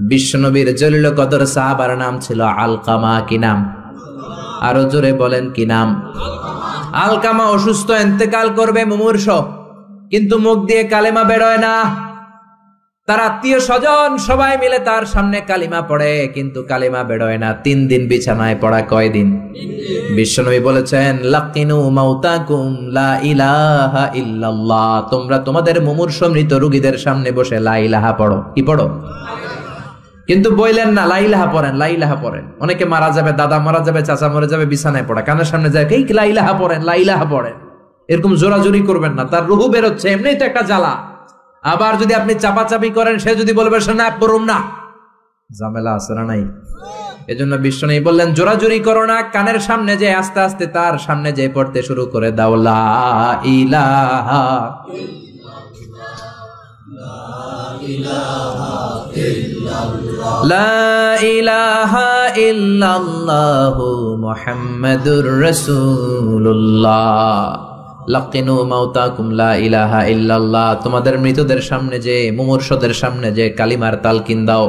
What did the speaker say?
বিশ্বনবীর জলিল কদর সাহাবার নাম ছিল আলকামা। কি নাম? আরো জোরে বলেন, কি নাম? আলকামা অসুস্থ, ইন্তেকাল করবে, মুমূর্ষ, কিন্তু মুখ দিয়ে কালেমা বেরোয় না। তার আত্মীয় স্বজন সবাই মিলে তার সামনে কালিমা পড়ে, কিন্তু কালিমা বেরোয় না। 3 দিন বিছানায় পড়া। কয়দিন? বিশ্বনবী বলেছেন, লাকিনু মাউতাকুম লা ইলাহা ইল্লাল্লাহ। তোমরা তোমাদের মুমূর্ষ মৃত রোগীদের সামনে বসে লা ইলাহা পড়ো। কি পড়ো? কিন্তু বললেন না লা ইলাহা পড়েন, লা ইলাহা পড়েন। অনেকে মারা যাবে, দাদা মারা যাবে, চাচা মরে যাবে, বিছানায় পড়া, কানের সামনে যায় এই লা ইলাহা পড়েন, লা ইলাহা পড়েন। এরকম জোরাজোরি করবেন না, তার রুহু বেরোচ্ছে, এমনিই তো একটা জ্বালা। আবার যদি আপনি চাপাচাপি করেন, সে যদি বলবে না পড়ুম না, ঝামেলা আছে না নাই? এজন্য বিশ্বনবী বললেন, জোরাজোরি করো না, কানের সামনে যে আস্তে আস্তে তার সামনে যে পড়তে শুরু করে দাও, লা ইলাহা লা ইলাহা ইল্লাল্লাহু মুহাম্মাদুর রাসূলুল্লাহ। লাকিনু মাউতাকুম লা ইলাহা ইল্লাল্লাহ। তোমাদের মৃতদের সামনে যে, মুমূর্ষদের সামনে যে কালিমার তালকিন দাও।